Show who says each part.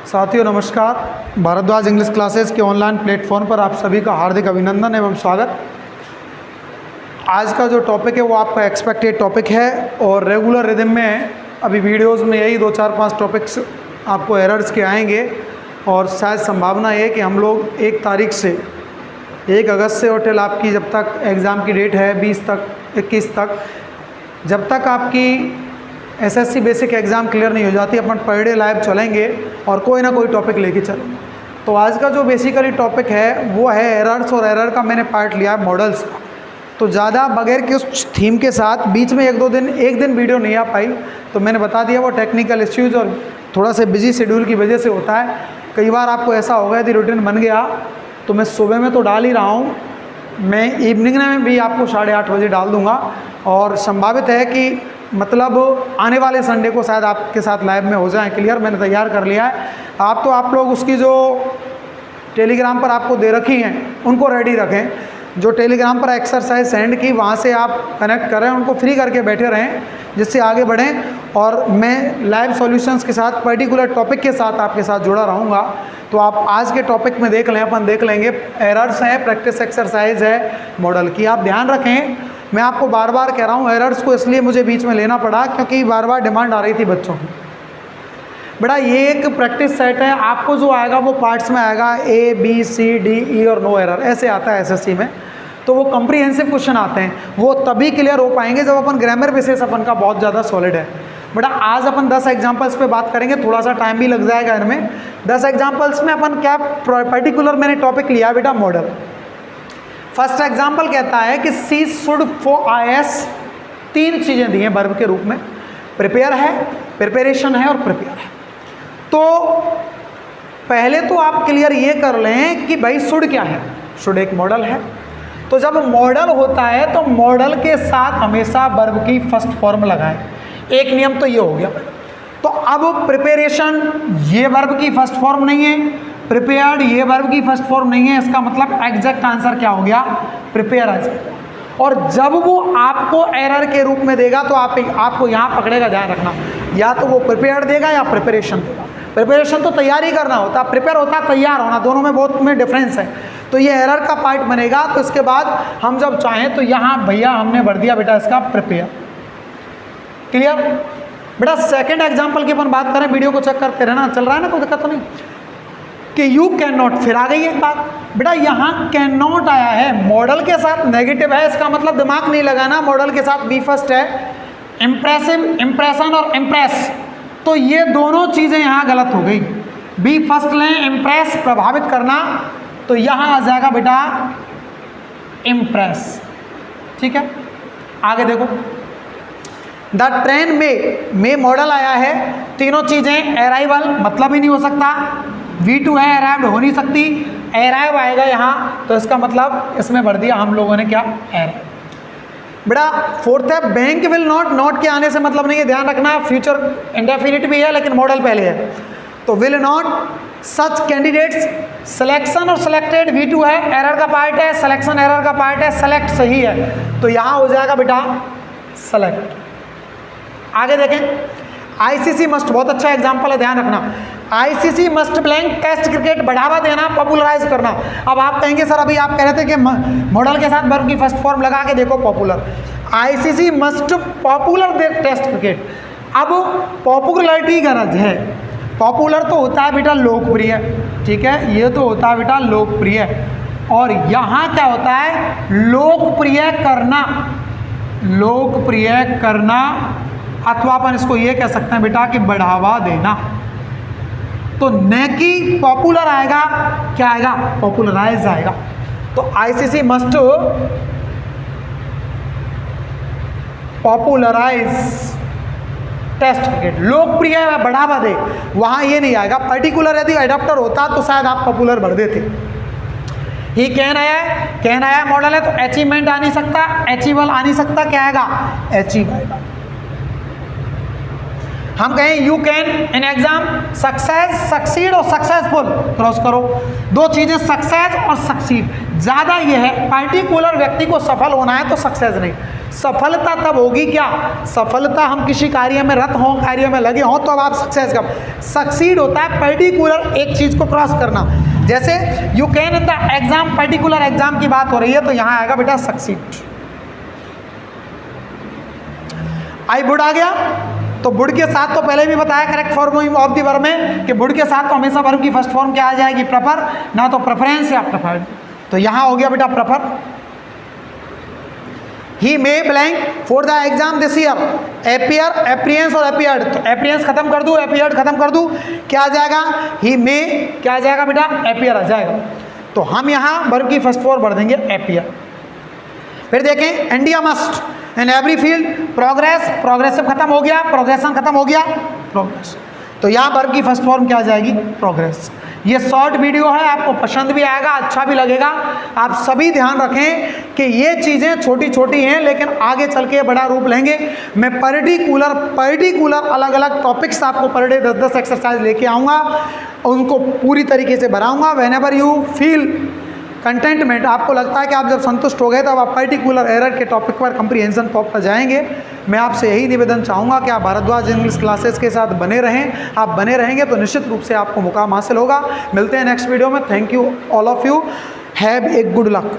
Speaker 1: साथियों नमस्कार। Bhardwaj English classes के ऑनलाइन प्लेटफॉर्म पर आप सभी का हार्दिक अभिनंदन एवं स्वागत। आज का जो टॉपिक है वो आपका एक्सपेक्टेड टॉपिक है और रेगुलर रिदम में अभी वीडियोस में यही 2-4-5 टॉपिक्स आपको एरर्स के आएंगे और शायद संभावना है कि हम लोग 1 तारीख से 1 अगस्त से और टिल आपकी जब तक एग्ज़ाम की डेट है 20 तक 21 तक, जब तक आपकी एसएससी बेसिक एग्ज़ाम क्लियर नहीं हो जाती अपन पर डे लाइव चलेंगे और कोई ना कोई टॉपिक लेके चलेंगे। तो आज का जो बेसिकली टॉपिक है वो है एरर्स, और एरर का मैंने पार्ट लिया है मॉडल्स का। तो ज़्यादा बगैर के उस थीम के साथ बीच में एक दिन वीडियो नहीं आ पाई, तो मैंने बता दिया वो टेक्निकल इश्यूज़ और थोड़ा सा बिजी शेड्यूल की वजह से होता है। कई बार आपको ऐसा होगा यदि रूटीन बन गया तो मैं सुबह में तो डाल ही रहा हूँ, मैं इवनिंग में भी आपको 8:30 बजे डाल दूँगा और संभावित है कि मतलब आने वाले संडे को शायद आपके साथ लाइव में हो जाए क्लियर। मैंने तैयार कर लिया है। आप लोग उसकी जो टेलीग्राम पर आपको दे रखी हैं उनको रेडी रखें। जो टेलीग्राम पर एक्सरसाइज सेंड की वहाँ से आप कनेक्ट करें, उनको फ्री करके बैठे रहें जिससे आगे बढ़ें। और मैं लाइव सॉल्यूशंस के साथ पर्टिकुलर टॉपिक के साथ आपके साथ जुड़ा रहूँगा। तो आप आज के टॉपिक में देख लें, अपन देख लेंगे एरर्स हैं, प्रैक्टिस एक्सरसाइज है मॉडल की। आप ध्यान रखें, मैं आपको बार बार कह रहा हूँ एरर्स को इसलिए मुझे बीच में लेना पड़ा क्योंकि बार बार डिमांड आ रही थी बच्चों की। बेटा ये एक प्रैक्टिस सेट है, आपको जो आएगा वो पार्ट्स में आएगा A B C D E और नो एरर, ऐसे आता है एसएससी में। तो वो कॉम्प्रिहेंसिव क्वेश्चन आते हैं, वो तभी क्लियर हो पाएंगे जब अपन ग्रामर बेसिस अपन का बहुत ज़्यादा सॉलिड है। बेटा आज अपन 10 एग्जाम्पल्स पे बात करेंगे, थोड़ा सा टाइम भी लग जाएगा इनमें। 10 एग्जाम्पल्स में अपन क्या पर्टिकुलर मैंने टॉपिक लिया बेटा मॉडल। फर्स्ट एग्जाम्पल कहता है कि सी शुड फॉर IS 3 चीज़ें दी हैं वर्ब के रूप में, प्रिपेयर है, प्रिपरेशन है और प्रिपेयर है। तो पहले तो आप क्लियर ये कर लें कि भाई शुड क्या है। शुड एक मॉडल है, तो जब मॉडल होता है तो मॉडल के साथ हमेशा वर्ब की फर्स्ट फॉर्म लगाएं। एक नियम तो ये हो गया। तो अब प्रिपरेशन ये वर्ब की फर्स्ट फॉर्म नहीं है, प्रिपेयर्ड ये वर्ब की फर्स्ट फॉर्म नहीं है, इसका मतलब एग्जैक्ट आंसर क्या हो गया, प्रिपेयर आ जाएगा। और जब वो आपको एरर के रूप में देगा तो आपको यहाँ पकड़ेगा, ध्यान रखना, या तो वो प्रिपेयर्ड देगा या प्रिपरेशन देगा। प्रिपरेशन तो तैयारी करना होता, प्रिपेयर होता तैयार होना, दोनों में बहुत में डिफरेंस है। तो ये एरर का पार्ट बनेगा। तो इसके बाद हम जब चाहें तो यहाँ भैया हमने भर दिया बेटा इसका प्रिपेयर। क्लियर बेटा। सेकेंड एग्जाम्पल की अपन बात करें, वीडियो को चेक करते रहना, चल रहा है ना, कोई दिक्कत तो नहीं। कि यू कैन नॉट, फिर आ गई एक बात बेटा, यहाँ कैन नॉट आया है, मॉडल के साथ नेगेटिव है, इसका मतलब दिमाग नहीं लगाना, मॉडल के साथ बी फर्स्ट है। इम्प्रेसिव, इम्प्रेशन और इम्प्रेस, तो ये दोनों चीज़ें यहाँ गलत हो गई। बी फर्स्ट लें, इम्प्रेस प्रभावित करना, तो यहाँ आ जाएगा बेटा इम्प्रेस। ठीक है, आगे देखो। द ट्रेन में मॉडल आया है, तीनों चीज़ें अराइवल मतलब ही नहीं हो सकता, V2 है, अराइव्ड हो नहीं सकती, अराइव आएगा यहाँ, तो इसका मतलब इसमें भर दिया हम लोगों ने क्या, अराइव। बेटा फोर्थ है बैंक विल नॉट, नॉट के आने से मतलब नहीं है, ध्यान रखना, फ्यूचर इंडेफिनिट भी है लेकिन मॉडल पहले है। तो will not such candidates, selection और सिलेक्टेड V2 है, एरर का पार्ट है, सिलेक्शन एरर का पार्ट है, सेलेक्ट सही है, तो यहाँ हो जाएगा बेटा सेलेक्ट। आगे देखें, ICC मस्ट, बहुत अच्छा एग्जाम्पल है, ध्यान रखना। ICC must blank test cricket बढ़ावा देना, पॉपुलराइज करना। अब आप कहेंगे सर अभी आप कह रहे थे कि मॉडल के साथ वर्ब की फर्स्ट फॉर्म लगा के देखो popular. ICC must popular test cricket. अब पॉपुलरिटी गरज है, पॉपुलर तो होता है बेटा लोकप्रिय, ठीक है, ये तो होता है बेटा लोकप्रिय, और यहाँ क्या होता है लोकप्रिय करना, लोकप्रिय करना, अथवा अपन इसको ये कह सकते हैं बेटा कि बढ़ावा देना। तो न कि पॉपुलर आएगा, क्या आएगा, पॉपुलराइज आएगा। तो ICC must popularise test cricket, लोकप्रिय है बढ़ावा दे, वहां ये नहीं आएगा। पर्टिकुलर यदि एडाप्टर होता तो शायद आप पॉपुलर भर देते। ही कैन आया है, कैन आया मॉडल है, तो अचीवमेंट आ नहीं सकता, अचीवल आ नहीं सकता, क्या आएगा, अचीव आएगा। हम कहें you can in exam, success, succeed और सक्सेसफुल, क्रॉस करो, दो चीजें सक्सेस और सक्सीड, ज्यादा ये है, पर्टिकुलर व्यक्ति को सफल होना है तो सक्सेस नहीं, सफलता तब होगी क्या, सफलता हम किसी कार्य में रत हों, कार्य में लगे हों, तो अब आप सक्सेस कब, सक्सीड होता है पर्टिकुलर एक चीज़ को क्रॉस करना। जैसे you can in the exam, particular exam की बात हो रही है तो यहाँ आएगा बेटा सक्सीड। आई वुड आ गया, तो वुड के साथ तो पहले भी बताया correct form of the verb में कि वुड के साथ तो हमेशा वर्ब की फर्स्ट फॉर्म क्या आ जाएगी, प्रेफर, ना तो प्रेफरेंस या प्रेफर्ड। तो यहाँ हो गया बेटा prefer. He may blank for the exam this year, appear, appearance और एपियर्ड, तो एप्रियंस खत्म कर दूँ, एपियर्ड खत्म कर दूँ, क्या आ जाएगा, ही मे क्या आ जाएगा बेटा, एपियर आ जाएगा। तो हम यहाँ वर्ब की फर्स्ट फॉर्म भर देंगे एपियर। फिर देखें India must in every field progress, progressive खत्म हो गया, प्रोग्रेशन खत्म हो गया, प्रोग्रेस। तो यहाँ वर्ब की फर्स्ट फॉर्म क्या आ जाएगी, प्रोग्रेस। ये शॉर्ट वीडियो है, आपको पसंद भी आएगा, अच्छा भी लगेगा। आप सभी ध्यान रखें कि ये चीज़ें छोटी छोटी हैं लेकिन आगे चल के बड़ा रूप लेंगे। मैं पर्टिकुलर अलग अलग टॉपिक्स आपको पर डे 10-10 एक्सरसाइज लेके आऊँगा, उनको पूरी तरीके से बनाऊँगा। Whenever you feel contentment, आपको लगता है कि आप जब संतुष्ट हो गए तब आप पर्टिकुलर एरर के टॉपिक पर कंप्रीहेंशन टॉप पर जाएंगे। मैं आपसे यही निवेदन चाहूँगा कि आप भारद्वाज इंग्लिश क्लासेस के साथ बने रहें। आप बने रहेंगे तो निश्चित रूप से आपको मुकाम हासिल होगा। मिलते हैं नेक्स्ट वीडियो में। Thank you all of you, have a good luck.